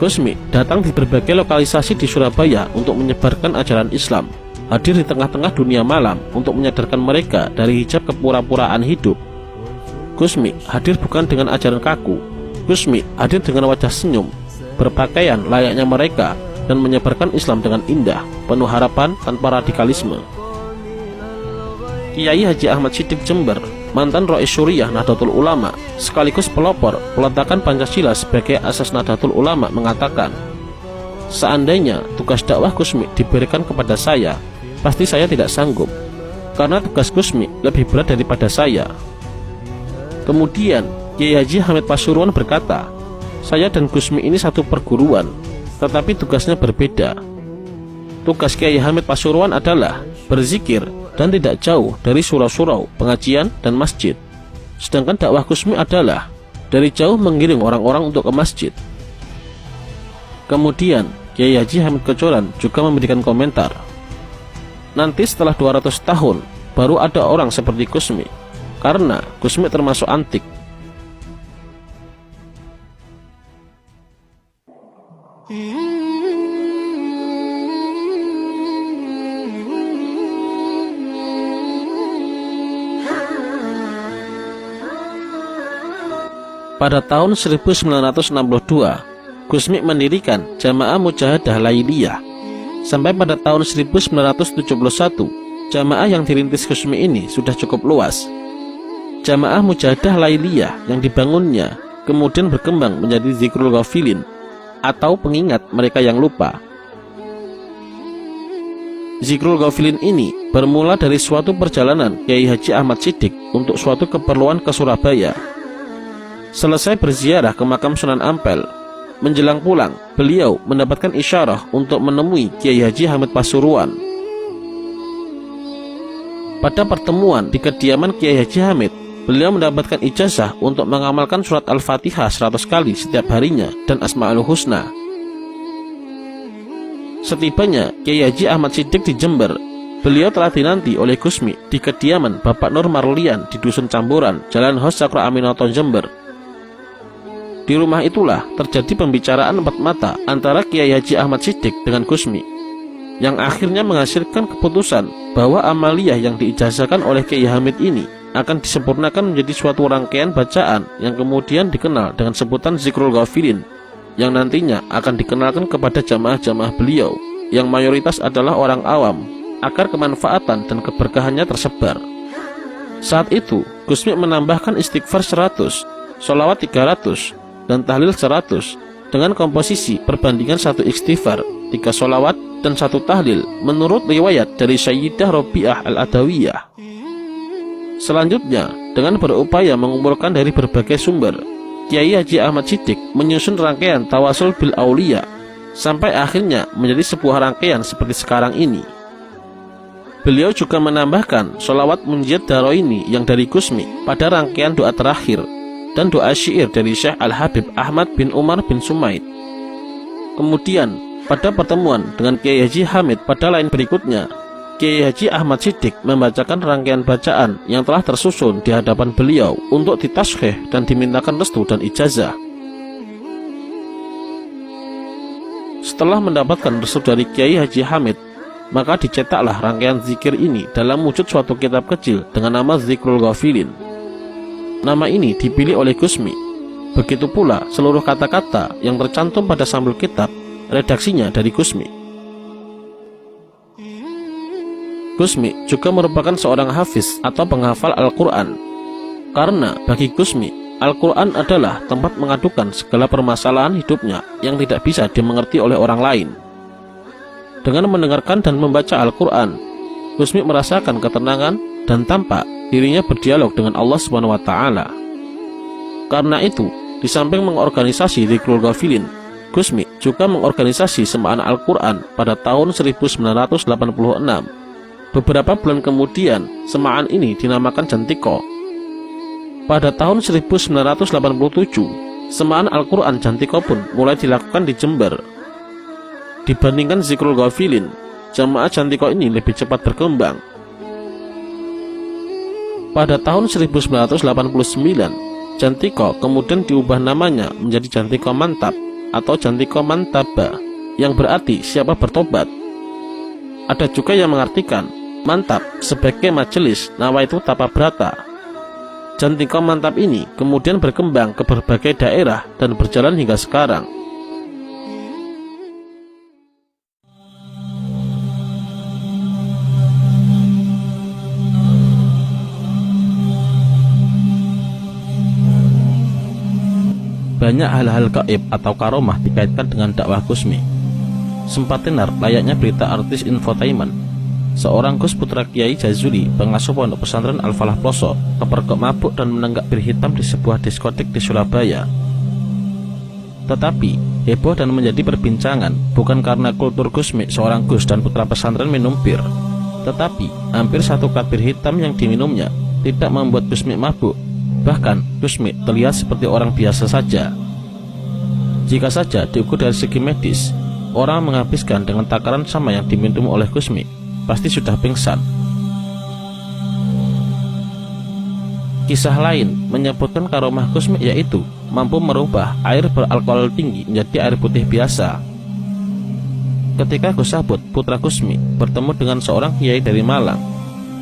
Gusmi datang di berbagai lokalisasi di Surabaya untuk menyebarkan ajaran Islam, hadir di tengah-tengah dunia malam untuk menyadarkan mereka dari hijab kepura-puraan hidup. Gusmi hadir bukan dengan ajaran kaku. Gusmi hadir dengan wajah senyum, berpakaian layaknya mereka, dan menyebarkan Islam dengan indah, penuh harapan tanpa radikalisme. Kiai Haji Ahmad Siddiq Jember, mantan Rais Syuriah Nahdlatul Ulama, sekaligus pelopor peletakan Pancasila sebagai asas Nahdlatul Ulama, mengatakan, "Seandainya tugas dakwah Gusmi diberikan kepada saya, pasti saya tidak sanggup, karena tugas Gusmi lebih berat daripada saya." Kemudian Kiai Haji Hamid Pasuruan berkata, "Saya dan Gusmi ini satu perguruan, tetapi tugasnya berbeda. Tugas Kiai Hamid Pasuruan adalah berzikir dan tidak jauh dari surau-surau, pengajian, dan masjid. Sedangkan dakwah Gusmi adalah dari jauh mengiring orang-orang untuk ke masjid." Kemudian Kiai Haji Hamid Kecoran juga memberikan komentar, "Nanti setelah 200 tahun baru ada orang seperti Gusmi, karena Gusmi termasuk antik." Pada tahun 1962, Gusmi mendirikan Jamaah Mujahadah Lailiyah. Sampai pada tahun 1971, jamaah yang dirintis Gusmi ini sudah cukup luas. Jamaah Mujahadah Lailiyah yang dibangunnya kemudian berkembang menjadi Zikrul Ghafilin, atau pengingat mereka yang lupa. Zikrul Ghafilin ini bermula dari suatu perjalanan Kiai Haji Ahmad Siddiq untuk suatu keperluan ke Surabaya. Selesai berziarah ke makam Sunan Ampel, menjelang pulang, beliau mendapatkan isyarah untuk menemui Kiai Haji Hamid Pasuruan. Pada pertemuan di kediaman Kiai Haji Hamid, beliau mendapatkan ijazah untuk mengamalkan surat Al-Fatihah 100 kali setiap harinya dan Asma'ul Husna. Setibanya Kiai Haji Ahmad Siddiq di Jember, beliau telah dinanti oleh Gusmi di kediaman Bapak Nur Marlian di Dusun Camboran, Jalan Hos Cakra Aminoto, Jember. Di rumah itulah terjadi pembicaraan empat mata antara Kiai Haji Ahmad Siddiq dengan Gusmi, yang akhirnya menghasilkan keputusan bahwa amaliyah yang diijazahkan oleh Kiai Hamid ini akan disempurnakan menjadi suatu rangkaian bacaan yang kemudian dikenal dengan sebutan Zikrul Ghafilin, yang nantinya akan dikenalkan kepada jamaah-jamaah beliau yang mayoritas adalah orang awam, agar kemanfaatan dan keberkahannya tersebar. Saat itu Gusmi menambahkan istighfar 100, sholawat 300, dan tahlil 100 dengan komposisi perbandingan 1 istighfar, 3 sholawat, dan 1 tahlil menurut riwayat dari Sayyidah Robiah Al-Adawiyah. Selanjutnya, dengan berupaya mengumpulkan dari berbagai sumber, Kiai Haji Ahmad Siddiq menyusun rangkaian tawasul bil aulia sampai akhirnya menjadi sebuah rangkaian seperti sekarang ini. Beliau juga menambahkan sholawat Munjiyat Daroini yang dari Gusmi pada rangkaian doa terakhir dan doa syair dari Syekh Al-Habib Ahmad bin Umar bin Sumaid. Kemudian pada pertemuan dengan Kiai Haji Hamid pada lain berikutnya, Kiai Haji Ahmad Siddiq membacakan rangkaian bacaan yang telah tersusun di hadapan beliau untuk ditashkhih dan dimintakan restu dan ijazah. Setelah mendapatkan restu dari Kiai Haji Hamid, maka dicetaklah rangkaian zikir ini dalam wujud suatu kitab kecil dengan nama Zikrul Ghafilin. Nama ini dipilih oleh Gusmi. Begitu pula seluruh kata-kata yang tercantum pada sampul kitab, redaksinya dari Gusmi. Gusmi juga merupakan seorang hafiz atau penghafal Al-Quran, karena bagi Gusmi, Al-Quran adalah tempat mengadukan segala permasalahan hidupnya yang tidak bisa dimengerti oleh orang lain. Dengan mendengarkan dan membaca Al-Quran, Gusmi merasakan ketenangan dan tampak dirinya berdialog dengan Allah SWT. Karena itu, di samping mengorganisasi Zikrul Ghafilin, Gusmi juga mengorganisasi Semaan Al-Quran pada tahun 1986. Beberapa bulan kemudian, semaan ini dinamakan Jantiko. Pada tahun 1987, Semaan Al-Quran Jantiko pun mulai dilakukan di Jember. Dibandingkan Zikrul Ghafilin, jamaah Jantiko ini lebih cepat berkembang. Pada tahun 1989, Jantiko kemudian diubah namanya menjadi Jantiko Mantap atau Jantiko Mantaba, yang berarti siapa bertobat. Ada juga yang mengartikan mantap sebagai majelis Nawaitu Tapa Brata. Jantiko Mantap ini kemudian berkembang ke berbagai daerah dan berjalan hingga sekarang. Banyak hal-hal gaib atau karomah dikaitkan dengan dakwah Kusmi. Sempat tenar layaknya berita artis infotainment. Seorang Gus putra Kiai Jazuli, pengasuh pondok pesantren Al-Falah Ploso, kepergok mabuk dan menenggak bir hitam di sebuah diskotik di Surabaya. Tetapi heboh dan menjadi perbincangan bukan karena kultur Kusmi seorang Gus dan putra pesantren minum bir, tetapi hampir satu kat bir hitam yang diminumnya tidak membuat Kusmi mabuk. Bahkan Kusmi terlihat seperti orang biasa saja. Jika saja diukur dari segi medis, orang menghabiskan dengan takaran sama yang diminum oleh Kusmi pasti sudah pingsan. Kisah lain menyebutkan karomah Kusmi yaitu mampu merubah air beralkohol tinggi menjadi air putih biasa. Ketika Gus Sabut, putra Kusmi, bertemu dengan seorang kiai dari Malang,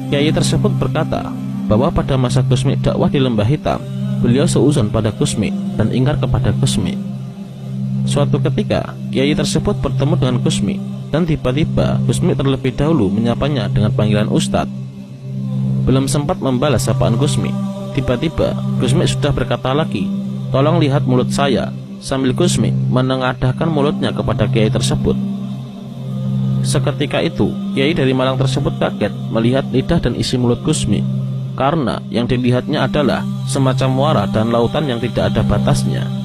kiai tersebut berkata bahwa pada masa Kusmi dakwah di Lembah Hitam, beliau seuzon pada Kusmi dan ingkar kepada Kusmi. Suatu ketika, kiai tersebut bertemu dengan Kusmi, dan tiba-tiba Kusmi terlebih dahulu menyapanya dengan panggilan Ustadz. Belum sempat membalas sapaan Kusmi, tiba-tiba Kusmi sudah berkata lagi, "Tolong lihat mulut saya," sambil Kusmi menengadahkan mulutnya kepada kiai tersebut. Seketika itu, kiai dari Malang tersebut kaget melihat lidah dan isi mulut Kusmi, karena yang dilihatnya adalah semacam muara dan lautan yang tidak ada batasnya.